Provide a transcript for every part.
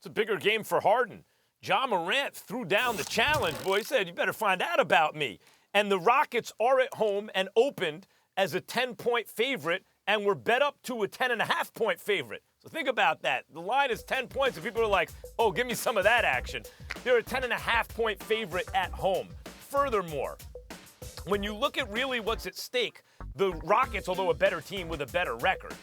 It's a bigger game for Harden. Ja Morant threw down the challenge, boy. He said, you better find out about me. And the Rockets are at home and opened as a 10-point favorite and were bet up to a 10.5-point favorite. So think about that. The line is 10 points, and people are like, oh, give me some of that action. They're a 10.5-point favorite at home. Furthermore, when you look at really what's at stake, the Rockets, although a better team with a better record,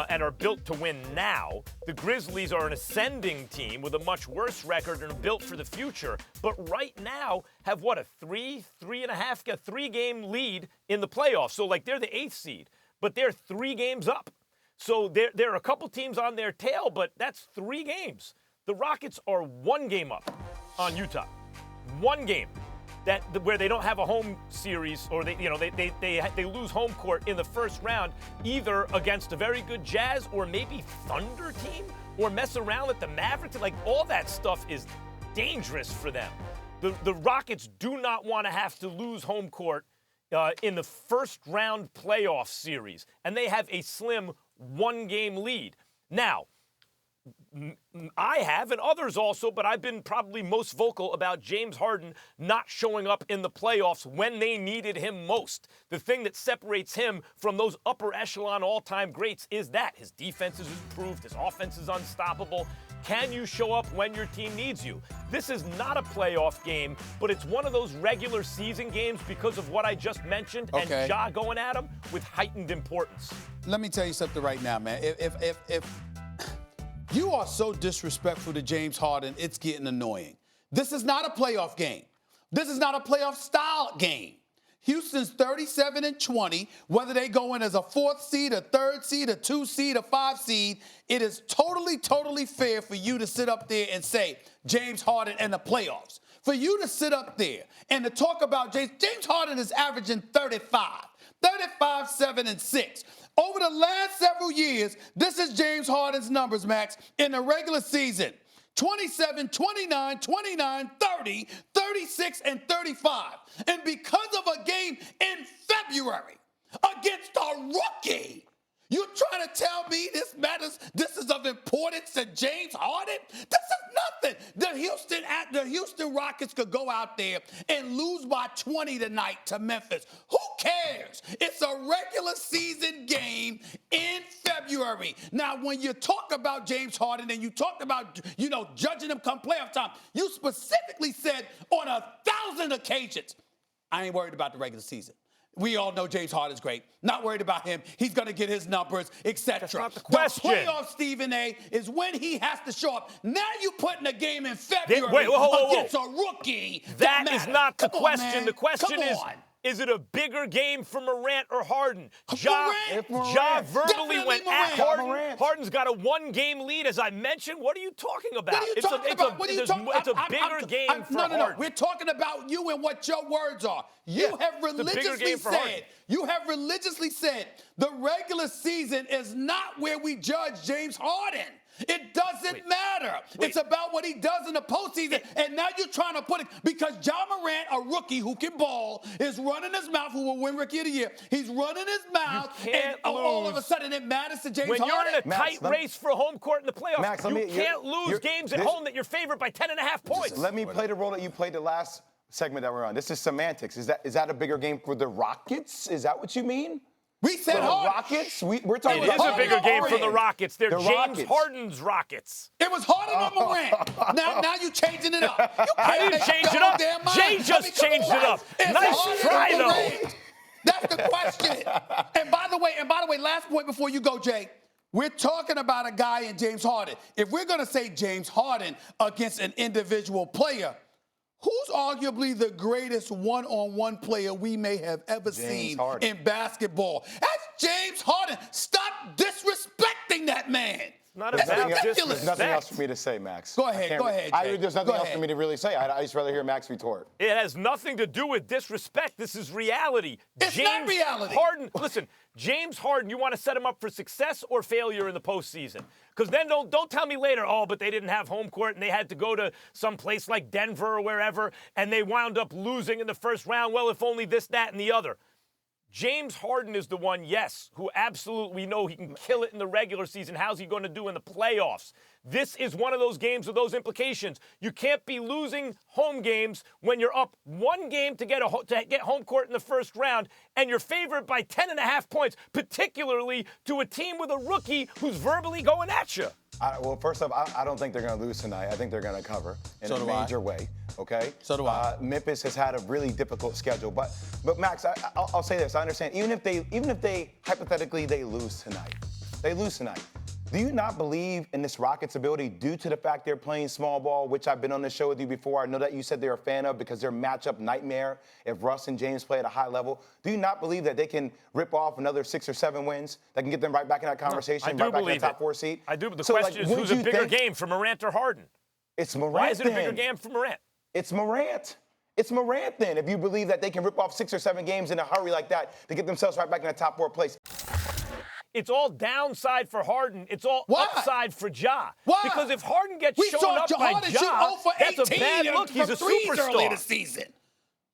and are built to win now, the Grizzlies are an ascending team with a much worse record and are built for the future, but right now have, a three-game lead in the playoffs. So, they're the 8th seed, but they're 3 games up. So there are a couple teams on their tail, but that's 3 games. The Rockets are 1 game up on Utah. 1 game. Where they don't have a home series, or they lose home court in the first round, either against a very good Jazz or maybe Thunder team, or mess around with the Mavericks. All that stuff is dangerous for them. The Rockets do not want to have to lose home court in the first round playoff series, and they have a slim 1-game lead. Now, I have, and others also, but I've been probably most vocal about James Harden not showing up in the playoffs when they needed him most. The thing that separates him from those upper echelon all-time greats is that his defense is improved, his offense is unstoppable. Can you show up when your team needs you? This is not a playoff game, but it's one of those regular season games because of what I just mentioned, and Ja going at him with heightened importance. Let me tell you something right now, man. If you are so disrespectful to James Harden, it's getting annoying. This is not a playoff game. This is not a playoff style game. Houston's 37-20. Whether they go in as a 4th seed, a 3rd seed, a 2 seed, a 5 seed, it is totally fair for you to sit up there and say James Harden and the playoffs. For you to sit up there and to talk about James Harden is averaging 35, 7, and 6. Over the last several years, this is James Harden's numbers, Max, in the regular season. 27, 29, 29, 30, 36, and 35. And because of a game in February against a rookie, you trying to tell me this matters? This is of importance to James Harden? This is nothing. The Houston Rockets could go out there and lose by 20 tonight to Memphis. Who cares? It's a regular season game in February. Now, when you talk about James Harden and you talked about, judging him come playoff time, you specifically said on 1,000 occasions, I ain't worried about the regular season. We all know James Harden's great. Not worried about him. He's going to get his numbers, etc. That's not the question. The playoff, Stephen A., is when he has to show up. Now you putting a game in February against a rookie. That is not the question. The question is it a bigger game for Morant or Harden? Ja verbally went at Harden. Harden's got a 1-game lead, as I mentioned. What are you talking about? What are you talking about? It's a bigger game for Harden. No. We're talking about you and what your words are. You have religiously said the regular season is not where we judge James Harden. It doesn't matter. It's about what he does in the postseason. And now you're trying to put it, because Ja Morant, a rookie who can ball, is running his mouth, who will win Rookie of the Year. He's running his mouth, and all of a sudden it matters to James Harden. When you're in a tight race for home court in the playoffs, you can't lose games at home that you're favored by 10.5 points. Let me play the role that you played the last segment that we're on. This is semantics. Is that a bigger game for the Rockets? Is that what you mean? We said Rockets. We're talking about it is a bigger game for the Rockets. They're James Rockets. Harden's Rockets. It was Harden or Morant. Now you changing it up. I didn't change it up. Jay just changed it up. Nice try, though. That's the question. And by the way, last point before you go, Jay. We're talking about a guy in James Harden. If we're going to say James Harden against an individual player, who's arguably the greatest one-on-one player we may have ever seen in basketball? That's James Harden. Stop disrespecting that man. There's nothing else for me to say, Max. Go ahead, Jay. There's nothing else for me to really say. I just rather hear Max retort. It has nothing to do with disrespect. This is reality. It's not reality. Listen, James Harden, you want to set him up for success or failure in the postseason? Because then don't tell me later, but they didn't have home court and they had to go to some place like Denver or wherever, and they wound up losing in the first round. Well, if only this, that, and the other. James Harden is the one, yes, who absolutely know he can kill it in the regular season. How's he going to do in the playoffs? This is one of those games with those implications. You can't be losing home games when you're up one game to get home court in the first round, and you're favored by 10.5 points, particularly to a team with a rookie who's verbally going at you. Well, first off, I don't think they're going to lose tonight. I think they're going to cover in a major way. Okay. So do I. Memphis has had a really difficult schedule, but Max, I'll say this. I understand. Even if they hypothetically they lose tonight, do you not believe in this Rockets' ability due to the fact they're playing small ball, which I've been on the show with you before? I know that you said they're a fan of because they're matchup nightmare if Russ and James play at a high level. Do you not believe that they can rip off another 6 or 7 wins that can get them right back in that conversation, No, right back in the top 4 seed? I do, but the question is who's a bigger game for Morant or Harden? It's Morant. Why is it a bigger game for Morant? It's Morant. It's Morant then, if you believe that they can rip off 6 or 7 games in a hurry like that to get themselves right back in the top 4 place. It's all downside for Harden. It's all upside for Ja. Why? Because if Harden gets shown up by Ja, that's a bad look. He's a superstar. This season.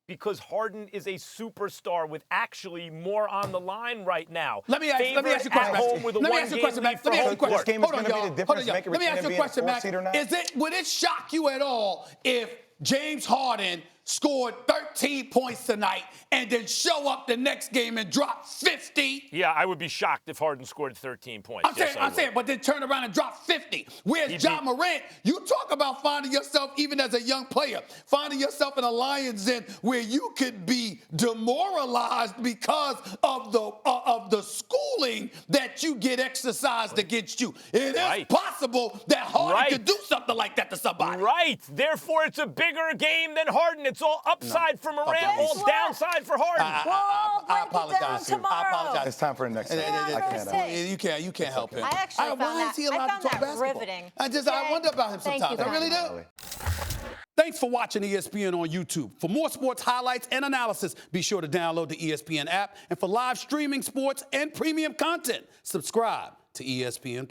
Because Harden is a superstar with actually more on the line right now. Let me ask you a question, Max. Let me ask you a question, Max. This game is going to be the difference maker Let me ask you a question, Max. Seed Would it shock you at all if James Harden scored 13 points tonight and then show up the next game and drop 50? Yeah, I would be shocked if Harden scored 13 points. I'm saying, but then turn around and drop 50. Whereas Ja Morant, you talk about finding yourself, even as a young player, finding yourself in a Lions Den where you could be demoralized because of the schooling that you get exercised against you. It is possible that Harden could do something like that to somebody. Right. Therefore, it's a bigger game than Harden. It's all upside for Morant, all downside for Harden. I apologize. I apologize. It's time for the next one. You can't help him. I actually found that riveting. I wonder about him sometimes. I really do. Thanks for watching ESPN on YouTube. For more sports highlights and analysis, be sure to download the ESPN app. And for live streaming sports and premium content, subscribe to ESPN+.